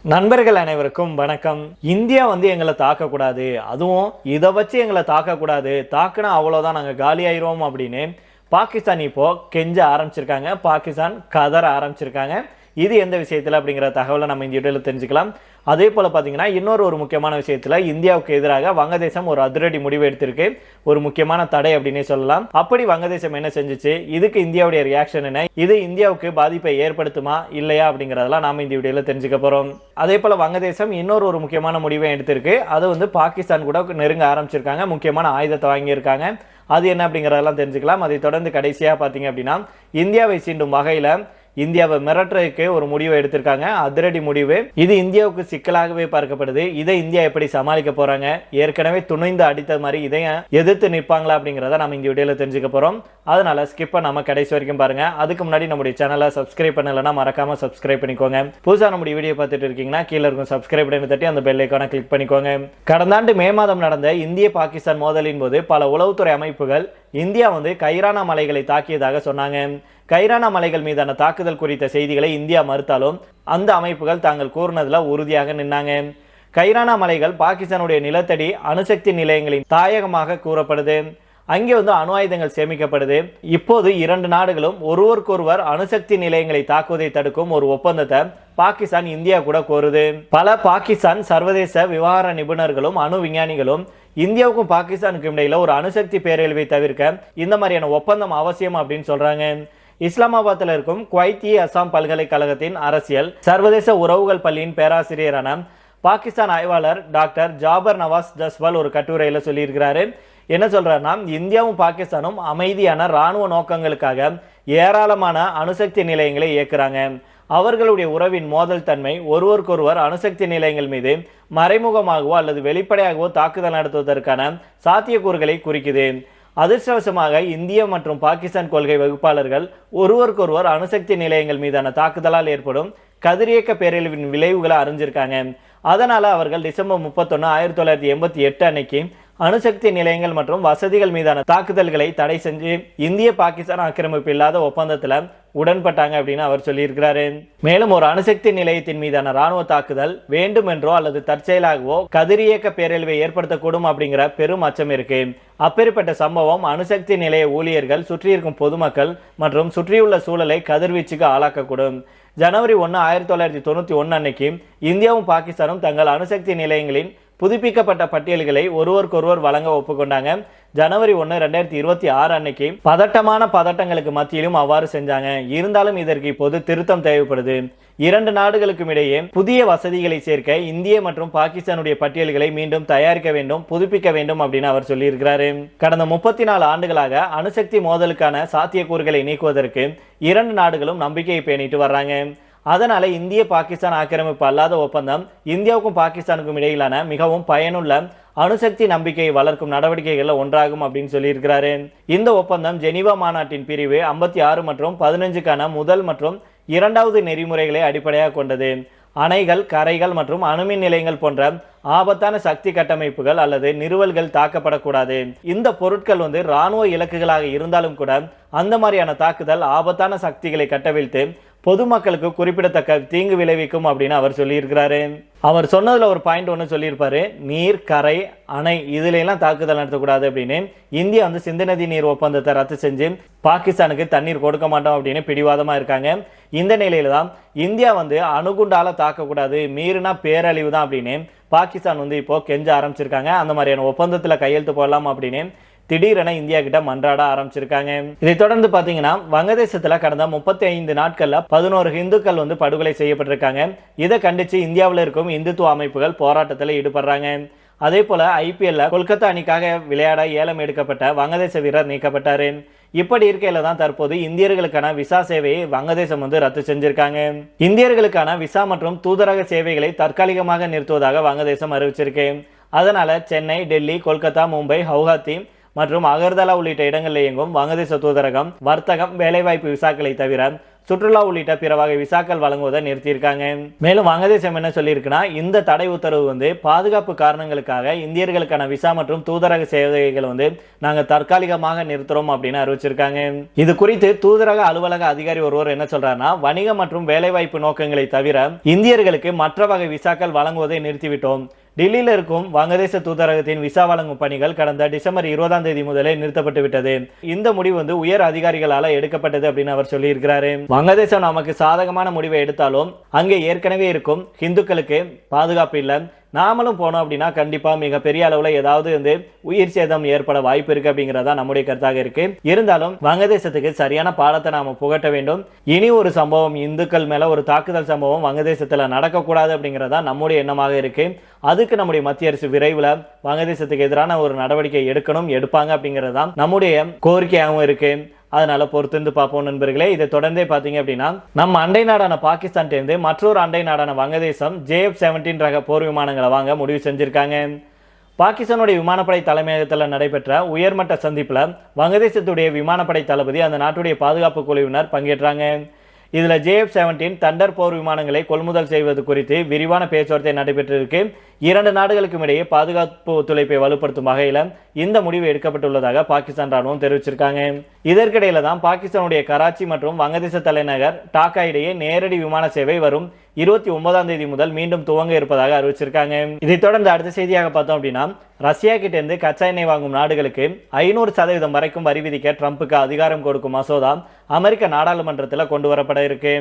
நண்பர்கள் அனைவருக்கும் வணக்கம். இந்தியா எங்களை தாக்கக்கூடாது, அதுவும் இதை வச்சு எங்களை தாக்கக்கூடாது, தாக்குனா அவ்வளோதான் நாங்கள் காலி ஆயிரும் அப்படின்னு பாகிஸ்தான் இப்போ கெஞ்ச ஆரம்பிச்சிருக்காங்க. பாகிஸ்தான் கதற ஆரம்பிச்சிருக்காங்க. இது எந்த விஷயத்தில் அப்படிங்கிற தகவலை நம்ம இந்த வீடியோவில் தெரிஞ்சுக்கலாம். அதே போல் பார்த்தீங்கன்னா இன்னொரு முக்கியமான விஷயத்தில் இந்தியாவுக்கு எதிராக வங்கதேசம் ஒரு அதிரடி முடிவு எடுத்திருக்கு. ஒரு முக்கியமான தடை அப்படின்னே சொல்லலாம். அப்படி வங்கதேசம் என்ன செஞ்சுச்சு, இதுக்கு இந்தியாவுடைய ரியாக்ஷன் என்ன, இது இந்தியாவுக்கு பாதிப்பை ஏற்படுத்துமா இல்லையா அப்படிங்கிறதெல்லாம் நாம இந்த வீடியோவில் தெரிஞ்சுக்க போகிறோம். அதே போல் வங்கதேசம் இன்னொரு முக்கியமான முடிவை எடுத்திருக்கு. அது பாகிஸ்தான் கூட நெருங்க ஆரம்பிச்சிருக்காங்க. முக்கியமான ஆயுதத்தை வாங்கியிருக்காங்க. அது என்ன அப்படிங்கிறதெல்லாம் தெரிஞ்சுக்கலாம். அதை தொடர்ந்து கடைசியாக பார்த்தீங்க அப்படின்னா இந்தியாவை சீண்டும் வகையில் இந்தியாவை மிரட்டுறதுக்கு ஒரு முடிவை எடுத்திருக்காங்க. அதிரடி முடிவு. இது இந்தியாவுக்கு சிக்கலாகவே பார்க்கப்படுது. இதை இந்தியா எப்படி சமாளிக்க போறாங்க, ஏற்கனவே துணிந்து அடித்த மாதிரி இதையும் எதிர்த்து நிற்பாங்களா அப்படிங்கிறத நம்ம இந்த வீடியோல தெரிஞ்சுக்க போறோம். அதனால ஸ்கிப் பண்ணாம கடைசி வரைக்கும் பாருங்க. அதுக்கு முன்னாடி நம்முடைய சேனலை சப்ஸ்கிரைப் பண்ணலன்னா மறக்காம சப்ஸ்கிரைப் பண்ணிக்கோங்க. புதுசா நம்முடைய வீடியோ பார்த்துட்டு இருக்கீங்கன்னா கீழே இருக்கும் சப்ஸ்கிரைப் பண்ணி தட்டி அந்த பெல் ஐகானை கிளிக் பண்ணிக்கோங்க. கடந்த ஆண்டு மே மாதம் நடந்த இந்திய பாகிஸ்தான் மோதலின் போது பல உளவுத்துறை அமைப்புகள் இந்தியா கைரானா மலைகளை தாக்கியதாக சொன்னாங்க. கைரானா மலைகள் மீதான தாக்குதல் குறித்த செய்திகளை இந்தியா மறுத்தாலும் அந்த அமைப்புகள் தாங்கள் கூறினதுல உறுதியாக நின்னாங்க. கைரானா மலைகள் பாகிஸ்தானுடைய நிலத்தடி அணுசக்தி நிலையங்களின் தாயகமாக கூறப்படுது. அங்கே அணு ஆயுதங்கள் சேமிக்கப்படுது. இப்போது இரண்டு நாடுகளும் ஒருவருக்கொருவர் அணுசக்தி நிலையங்களை தாக்குவதை தடுக்கும் ஒரு ஒப்பந்தத்தை பாகிஸ்தான் இந்தியா கூட கோருது. பல பாகிஸ்தான் சர்வதேச விவகார நிபுணர்களும் அணு விஞ்ஞானிகளும் இந்தியாவுக்கும் பாகிஸ்தானுக்கும் இடையில ஒரு அணுசக்தி பேரழிவை தவிர்க்க இந்த மாதிரியான ஒப்பந்தம் அவசியம் அப்படின்னு சொல்றாங்க. இஸ்லாமாபாத்தில் இருக்கும் குவைத்தி அசாம் பல்கலைக்கழகத்தின் அரசியல் சர்வதேச உறவுகள் பள்ளியின் பேராசிரியரான பாகிஸ்தான் ஆய்வாளர் டாக்டர் ஜாபர் நவாஸ் ஜஸ்வால் ஒரு கட்டுரையில் சொல்லியிருக்கிறாரு. என்ன சொல்றாருன்னா, இந்தியாவும் பாகிஸ்தானும் அமைதியான இராணுவ நோக்கங்களுக்காக ஏராளமான அணுசக்தி நிலையங்களை இயக்குறாங்க. அவர்களுடைய உறவின் மோதல் தன்மை ஒருவருக்கொருவர் அணுசக்தி நிலையங்கள் மீது மறைமுகமாகவோ அல்லது வெளிப்படையாகவோ தாக்குதல் நடத்துவதற்கான சாத்தியக்கூறுகளை குறிக்குது. அதிர்ஷ்டவசமாக இந்திய மற்றும் பாகிஸ்தான் கொள்கை வகுப்பாளர்கள் ஒருவருக்கொருவர் அணுசக்தி நிலையங்கள் மீதான தாக்குதலால் ஏற்படும் கதிரியக்க பேரழிவின் விளைவுகளை அறிஞ்சிருக்காங்க. அதனால அவர்கள் டிசம்பர் 31, 1988 அன்னைக்கு அணுசக்தி நிலையங்கள் மற்றும் வசதிகள் மீதான தாக்குதல்களை தடை செஞ்சு இந்திய பாகிஸ்தான் ஆக்கிரமிப்பு இல்லாத ஒப்பந்தத்தில் உடன்பட்டாங்க அப்படின்னு அவர் சொல்லியிருக்கிறாரு. மேலும் ஒரு அணுசக்தி நிலையத்தின் மீதான ராணுவ தாக்குதல் வேண்டுமென்றோ அல்லது தற்செயலாகவோ கதிரியக்க பேரழிவை ஏற்படுத்தக்கூடும் அப்படிங்கிற பெரும் அச்சம் இருக்கு. அப்பேற்பட்ட சம்பவம் அணுசக்தி நிலைய ஊழியர்கள், சுற்றியிருக்கும் பொதுமக்கள் மற்றும் சுற்றியுள்ள சூழலை கதிர்வீச்சுக்கு ஆளாக்கக்கூடும். ஜனவரி 1, 1991 அன்னைக்கு இந்தியாவும் பாகிஸ்தானும் தங்கள் அணுசக்தி நிலையங்களின் புதுப்பிக்கப்பட்ட பட்டியல்களை ஒருவருக்கொருவர் வழங்க ஒப்புக்கொண்டாங்க. ஜனவரி 1, 2026 அன்னைக்கு பதட்டமான பதட்டங்களுக்கு மத்தியிலும் அவ்வாறு செஞ்சாங்க. இருந்தாலும் இதற்கு இப்போது திருத்தம் தேவைப்படுது. இரண்டு நாடுகளுக்கும் இடையே புதிய வசதிகளை சேர்க்க இந்திய மற்றும் பாகிஸ்தானுடைய பட்டியல்களை மீண்டும் தயாரிக்க வேண்டும், புதுப்பிக்க வேண்டும் அப்படின்னு அவர் சொல்லியிருக்கிறாரு. கடந்த 34 ஆண்டுகளாக அணுசக்தி மோதலுக்கான சாத்தியக்கூறுகளை நீக்குவதற்கு இரண்டு நாடுகளும் நம்பிக்கையை பேணிட்டு வர்றாங்க. அதனால இந்திய பாகிஸ்தான் ஆக்கிரமிப்பு அல்லாத ஒப்பந்தம் இந்தியாவுக்கும் பாகிஸ்தானுக்கும் இடையிலான மிகவும் பயனுள்ள அணுசக்தி நம்பிக்கையை வளர்க்கும் நடவடிக்கைகள்ல ஒன்றாகும் அப்படின்னு சொல்லியிருக்கிறாரு. இந்த ஒப்பந்தம் ஜெனீவா மாநாட்டின் பிரிவு 56 மற்றும் 15க்கான முதல் மற்றும் இரண்டாவது நெறிமுறைகளை அடிப்படையாக கொண்டது. அணைகள், கரைகள் மற்றும் அணுமின் நிலையங்கள் போன்ற ஆபத்தான சக்தி கட்டமைப்புகள் அல்லது நிறுவல்கள் தாக்கப்படக்கூடாது. இந்த பொருட்கள் இராணுவ இலக்குகளாக இருந்தாலும் கூட அந்த மாதிரியான தாக்குதல் ஆபத்தான சக்திகளை கட்டவிழ்த்து பொதுமக்களுக்கு குறிப்பிடத்தக்க தீங்கு விளைவிக்கும் அப்படின்னு அவர் சொல்லியிருக்கிறாரு. அவர் சொன்னதுல ஒரு பாயிண்ட் ஒன்று சொல்லியிருப்பாரு, நீர், கரை, அணை இதுல எல்லாம் தாக்குதல் நடத்தக்கூடாது அப்படின்னு. இந்தியா சிந்து நதி நீர் ஒப்பந்தத்தை ரத்து செஞ்சு பாகிஸ்தானுக்கு தண்ணீர் கொடுக்க மாட்டோம் அப்படின்னு பிடிவாதமா இருக்காங்க. இந்த நிலையில தான் இந்தியா அணுகுண்டால தாக்கக்கூடாது, மீறினா பேரழிவு தான் அப்படின்னு பாகிஸ்தான் இப்போ கெஞ்ச ஆரம்பிச்சிருக்காங்க. அந்த மாதிரியான ஒப்பந்தத்துல கையெழுத்து போடலாம் அப்படின்னு திடீரென இந்தியா கிட்ட மன்றாட ஆரம்பிச்சிருக்காங்க. இதை தொடர்ந்து பாத்தீங்கன்னா வங்கதேசத்துல கடந்த 35 நாட்கள்ல 11 இந்துக்கள் படுகொலை செய்யப்பட்டிருக்காங்க. இதை கண்டிச்சு இந்தியாவில் இருக்கும் இந்துத்துவ அமைப்புகள் போராட்டத்தில் ஈடுபடுறாங்க. அதே போல IPL கொல்கத்தா அணிக்காக விளையாட ஏலம் எடுக்கப்பட்ட வங்கதேச வீரர் நீக்கப்பட்டாரு. இப்படி இருக்கையில தான் தற்போது இந்தியர்களுக்கான விசா சேவையை வங்கதேசம் ரத்து செஞ்சிருக்காங்க. இந்தியர்களுக்கான விசா மற்றும் தூதரக சேவைகளை தற்காலிகமாக நிறுத்துவதாக வங்கதேசம் அறிவிச்சிருக்கு. அதனால சென்னை, டெல்லி, கொல்கத்தா, மும்பை, ஹவுகாத்தி மற்றும் அகர்தலா உள்ளிட்ட இடங்களில் இயங்கும் வங்கதேச தூதரகம் வர்த்தகம், வேலைவாய்ப்பு விசாக்களை தவிர சுற்றுலா உள்ளிட்ட பிற வகை விசாக்கள் வழங்குவதை நிறுத்தியிருக்காங்க. மேலும் வங்கதேசம் என்ன சொல்லியிருக்குன்னா, இந்த தடை உத்தரவு பாதுகாப்பு காரணங்களுக்காக இந்தியர்களுக்கான விசா மற்றும் தூதரக சேவைகள் நாங்க தற்காலிகமாக நிறுத்துறோம் அப்படின்னு அறிவிச்சிருக்காங்க. இது குறித்து தூதரக அலுவலக அதிகாரி ஒருவர் என்ன சொல்றாருன்னா, வணிக மற்றும் வேலைவாய்ப்பு நோக்கங்களை தவிர இந்தியர்களுக்கு மற்ற வகை விசாக்கள் வழங்குவதை நிறுத்திவிட்டோம். டெல்லியில் இருக்கும் வங்கதேச தூதரகத்தின் விசா வழங்கும் பணிகள் கடந்த டிசம்பர் 20 முதலே நிறுத்தப்பட்டு விட்டது. இந்த முடிவு உயர் அதிகாரிகளால் எடுக்கப்பட்டது அப்படின்னு அவர் சொல்லியிருக்கிறாரு. வங்கதேசம் நமக்கு சாதகமான முடிவை எடுத்தாலும் அங்கே ஏற்கனவே இருக்கும் இந்துக்களுக்கு பாதுகாப்பு இல்லை. நாமளும் போனோம் அப்படின்னா கண்டிப்பா மிகப்பெரிய அளவில் ஏதாவது உயிர் சேதம் ஏற்பட வாய்ப்பு இருக்கு அப்படிங்கிறதா நம்முடைய கருத்தாக இருக்கு. இருந்தாலும் வங்கதேசத்துக்கு சரியான பாடத்தை நாம புகட்ட வேண்டும். இனி ஒரு சம்பவம் இந்துக்கள் மேல ஒரு தாக்குதல் சம்பவம் வங்கதேசத்துல நடக்கக்கூடாது அப்படிங்கிறதா நம்முடைய எண்ணமாக இருக்கு. அதுக்கு நம்முடைய மத்திய அரசு விரைவில் வங்கதேசத்துக்கு எதிரான ஒரு நடவடிக்கை எடுப்பாங்க அப்படிங்கிறதா நம்முடைய கோரிக்கையாகவும் இருக்கு. அதனால பொறுத்திருந்து பார்ப்போம் நண்பர்களே. இதை தொடர்ந்தே பார்த்தீங்க அப்படின்னா, நம்ம அண்டை நாடான பாகிஸ்தான் சேர்ந்து மற்றொரு அண்டை நாடான வங்கதேசம் JF-17 ரக போர் விமானங்களை வாங்க முடிவு செஞ்சிருக்காங்க. பாகிஸ்தானுடைய விமானப்படை தலைமையகத்தில் நடைபெற்ற உயர்மட்ட சந்திப்பில் வங்கதேசத்துடைய விமானப்படை தளபதி அந்த நாட்டுடைய பாதுகாப்பு குழுவினர் பங்கேற்றாங்க. இதில் JF-17 தண்டர் போர் விமானங்களை கொள்முதல் செய்வது குறித்து விரிவான பேச்சுவார்த்தை நடைபெற்றிருக்கு. 2 நாடுகளுக்கும் இடையே பாதுகாப்பு ஒத்துழைப்பை வலுப்படுத்தும் வகையில் இந்த முடிவு எடுக்கப்பட்டுள்ளதாக பாகிஸ்தான் ராணுவம் தெரிவிச்சிருக்காங்க. இதற்கிடையில தான் பாகிஸ்தானுடைய கராச்சி மற்றும் வங்கதேச தலைநகர் டாக்கா இடையே நேரடி விமான சேவை வரும் 29 முதல் மீண்டும் துவங்க இருப்பதாக அறிவிச்சிருக்காங்க. இதைத் தொடர்ந்து அடுத்த செய்தியாக பார்த்தோம் அப்படின்னா, ரஷ்யா கிட்ட இருந்து கச்சா எண்ணெய் வாங்கும் நாடுகளுக்கு 500% வரைக்கும் வரி விதிக்க ட்ரம்புக்கு அதிகாரம் கொடுக்கும் மசோதா அமெரிக்க நாடாளுமன்றத்தில் கொண்டு வரப்பட இருக்கு.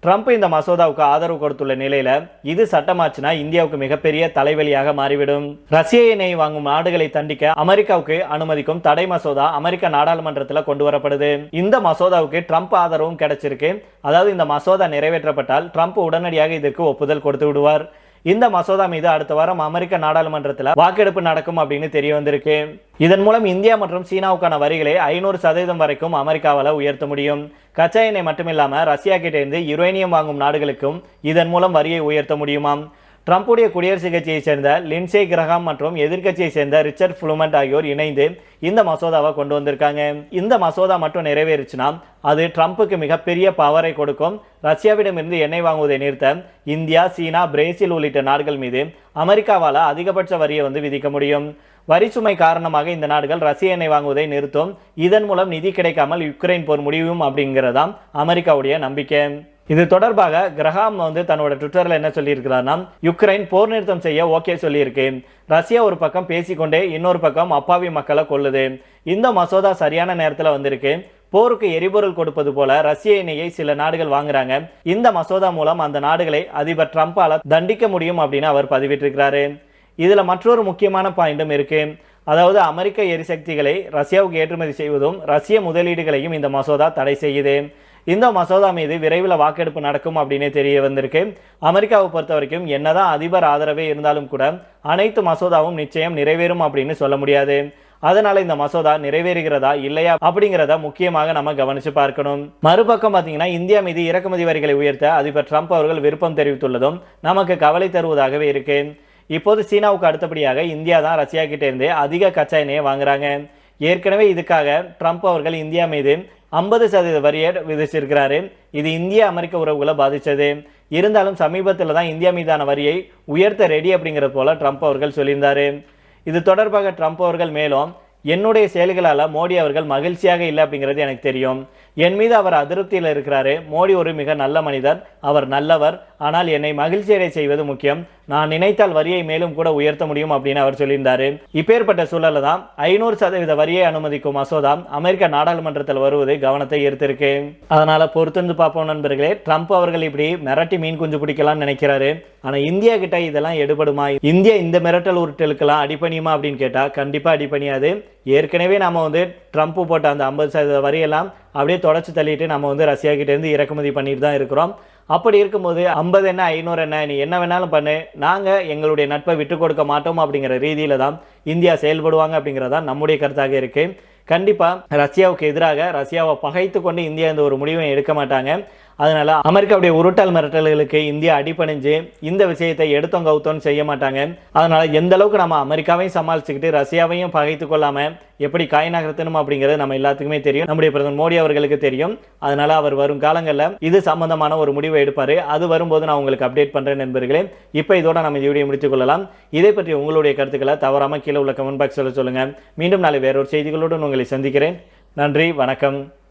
ட்ரம்ப் இந்த மசோதாவுக்கு ஆதரவு கொடுத்துள்ள நிலையில இது சட்டமாச்சுன்னா இந்தியாவுக்கு மிகப்பெரிய தலைவலியாக மாறிவிடும். ரஷ்ய எண்ணெய் வாங்கும் நாடுகளை தண்டிக்க அமெரிக்காவுக்கு அனுமதிக்கும் தடை மசோதா அமெரிக்க நாடாளுமன்றத்தில் கொண்டு வரப்படுது. இந்த மசோதாவுக்கு ட்ரம்ப் ஆதரவும் கிடைச்சிருக்கு. அதாவது இந்த மசோதா நிறைவேற்றப்பட்டால் ட்ரம்ப் உடனடியாக இதற்கு ஒப்புதல் கொடுத்து விடுவார். இந்த மசோதா மீது அடுத்த வாரம் அமெரிக்க நாடாளுமன்றத்தில் வாக்கெடுப்பு நடக்கும் அப்படின்னு தெரிய வந்திருக்கு. இதன் மூலம் இந்தியா மற்றும் சீனாவுக்கான வரிகளை 500% வரைக்கும் அமெரிக்காவால் உயர்த்த முடியும். கச்சா எண்ணெய் மட்டுமில்லாமல் ரஷ்யா கிட்ட இருந்து யுரேனியம் வாங்கும் நாடுகளுக்கும் இதன் மூலம் வரியை உயர்த்த முடியுமாம். ட்ரம்புடைய குடியரசுக் கட்சியை சேர்ந்த லின்சே கிரஹாம் மற்றும் எதிர்க்கட்சியை சேர்ந்த ரிச்சர்ட் ஃப்ளூமண்ட் ஆகியோர் இணைந்து இந்த மசோதாவை கொண்டு வந்திருக்காங்க. இந்த மசோதா மட்டும் நிறைவேறுச்சுன்னா அது ட்ரம்புக்கு மிகப்பெரிய பவரை கொடுக்கும். ரஷ்யாவிடமிருந்து எண்ணெய் வாங்குவதை நிறுத்த இந்தியா, சீனா, பிரேசில் உள்ளிட்ட நாடுகள் மீது அமெரிக்காவால் அதிகபட்ச வரியை விதிக்க முடியும். வரி சுமை காரணமாக இந்த நாடுகள் ரஷ்ய எண்ணெய் வாங்குவதை நிறுத்தும். இதன் மூலம் நிதி கிடைக்காமல் யுக்ரைன் போர் முடியும் அப்படிங்கிறதாம் அமெரிக்காவுடைய நம்பிக்கை. இது தொடர்பாக கிரஹாம் தன்னோட ட்விட்டர்ல என்ன சொல்லியிருக்கிறார்னா, யுக்ரைன் போர் நிறுத்தம் செய்ய ஓகே சொல்லியிருக்கு. ரஷ்யா ஒரு பக்கம் பேசிக்கொண்டே இன்னொரு பக்கம் அப்பாவி மக்களை கொல்லுது. இந்த மசோதா சரியான நேரத்தில் வந்திருக்கு. போருக்கு எரிபொருள் கொடுப்பது போல ரஷ்ய எண்ணெயை சில நாடுகள் வாங்குறாங்க. இந்த மசோதா மூலம் அந்த நாடுகளை அதிபர் ட்ரம்பால தண்டிக்க முடியும் அப்படின்னு அவர் பதிவிட்டிருக்கிறாரு. இதுல மற்றொரு முக்கியமான பாயிண்டும் இருக்கு. அதாவது அமெரிக்க எரிசக்திகளை ரஷ்யாவுக்கு ஏற்றுமதி செய்வதும் ரஷ்ய முதலீடுகளையும் இந்த மசோதா தடை செய்யுது. இந்த மசோதா மீது விரைவில் வாக்கெடுப்பு நடக்கும் அப்படின்னு தெரிய வந்திருக்கு. அமெரிக்காவை பொறுத்த வரைக்கும் என்னதான் அதிபர் ஆதரவே இருந்தாலும் கூட அனைத்து மசோதாவும் நிச்சயம் நிறைவேறும் அப்படின்னு சொல்ல முடியாது. அதனால இந்த மசோதா நிறைவேறுகிறதா இல்லையா அப்படிங்கிறத முக்கியமாக நம்ம கவனிச்சு பார்க்கணும். மறுபக்கம் பார்த்தீங்கன்னா, இந்தியா மீது இறக்குமதி வரிகளை உயர்த்த அதிபர் ட்ரம்ப் அவர்கள் விருப்பம் தெரிவித்துள்ளதும் நமக்கு கவலை தருவதாகவே இருக்கு. இப்போது சீனாவுக்கு அடுத்தபடியாக இந்தியா தான் ரஷ்யா கிட்ட இருந்து அதிக கச்சா எண்ணெயை வாங்குறாங்க. ஏற்கனவே இதுக்காக ட்ரம்ப் அவர்கள் இந்தியா மீது 50% வரியை விதிச்சிருக்கிறாரு. இது இந்திய அமெரிக்க உறவுகளை பாதிச்சது. இருந்தாலும் சமீபத்தில் தான் இந்தியா மீதான வரியை உயர்த்த ரெடி அப்படிங்கிறது போல ட்ரம்ப் அவர்கள் சொல்லியிருந்தாரு. இது தொடர்பாக ட்ரம்ப் அவர்கள் மேலும், என்னுடைய செயல்களால் மோடி அவர்கள் மகிழ்ச்சியாக இல்லை அப்படிங்கிறது எனக்கு தெரியும். என் மீது அவர் அதிருப்தியில் இருக்கிறாரு. மோடி ஒரு மிக நல்ல மனிதர், அவர் நல்லவர். ஆனால் என்னை மகிழ்ச்சியடை செய்வது முக்கியம். நான் நினைத்தால் வரியை மேலும் கூட உயர்த்த முடியும் அப்படின்னு அவர் சொல்லியிருந்தாரு. இப்பேற்பட்ட சூழல தான் 500% வரியை அனுமதிக்கும் மசோதா அமெரிக்க நாடாளுமன்றத்தில் வருவது கவனத்தை ஈர்த்திருக்கு. அதனால பொறுத்திருந்து பார்ப்போம் நண்பர்களே. ட்ரம்ப் அவர்கள் இப்படி மிரட்டி மீன் குஞ்சு பிடிக்கலாம்னு நினைக்கிறாரு. ஆனா இந்தியா கிட்ட இதெல்லாம் எடுபடுமா? இந்தியா இந்த மிரட்டல் உருட்டலுக்கெல்லாம் அடிப்பணியுமா அப்படின்னு கேட்டா கண்டிப்பா அடிப்பணியாது. ஏற்கனவே நாம ட்ரம்ப் போட்ட அந்த 50% வரியெல்லாம் அப்படியே தொடச்சு தள்ளிட்டு நம்ம ரஷ்யா கிட்ட இருந்து இறக்குமதி பண்ணிட்டு தான் இருக்கிறோம். அப்படி இருக்கும்போது 50 என்ன 500 என்ன, நீ என்ன வேணாலும் பண்ணு, நாங்கள் எங்களுடைய நட்பை விட்டு கொடுக்க மாட்டோம் அப்படிங்கிற ரீதியில தான் இந்தியா செயல்படுவாங்க அப்படிங்கிறதான் நம்முடைய கருத்தாக இருக்கு. கண்டிப்பாக ரஷ்யாவுக்கு எதிராக ரஷ்யாவை பகைத்து கொண்டு இந்தியா இந்த ஒரு முடிவை எடுக்க மாட்டாங்க. அதனால அமெரிக்காவுடைய உருட்டல் மிரட்டல்களுக்கு இந்தியா அடிபணிஞ்சு இந்த விஷயத்தை எடுத்தோம் கவுத்தோன்னு செய்ய மாட்டாங்க. அதனால எந்த அளவுக்கு நம்ம அமெரிக்காவையும் சமாளிச்சுக்கிட்டு ரஷ்யாவையும் பகைத்து கொள்ளாம எப்படி காய் நகர்த்தணும் அப்படிங்கிறது நம்ம எல்லாத்துக்குமே தெரியும். நம்முடைய பிரதமர் மோடி அவர்களுக்கு தெரியும். அதனால அவர் வரும் காலங்களில் இது சம்பந்தமான ஒரு முடிவை எடுப்பாரு. அது வரும்போது நான் உங்களுக்கு அப்டேட் பண்றேன் நண்பர்களே. இப்போ இதோட நம்ம இந்த வீடியோ முடித்துக் கொள்ளலாம். இதை பற்றி உங்களுடைய கருத்துக்களை தவறாம கீழே உள்ள கமெண்ட் பாக்ஸில் சொல்லுங்க. மீண்டும் நாளை வேறொரு செய்திகளோடு உங்களை சந்திக்கிறேன். நன்றி, வணக்கம்.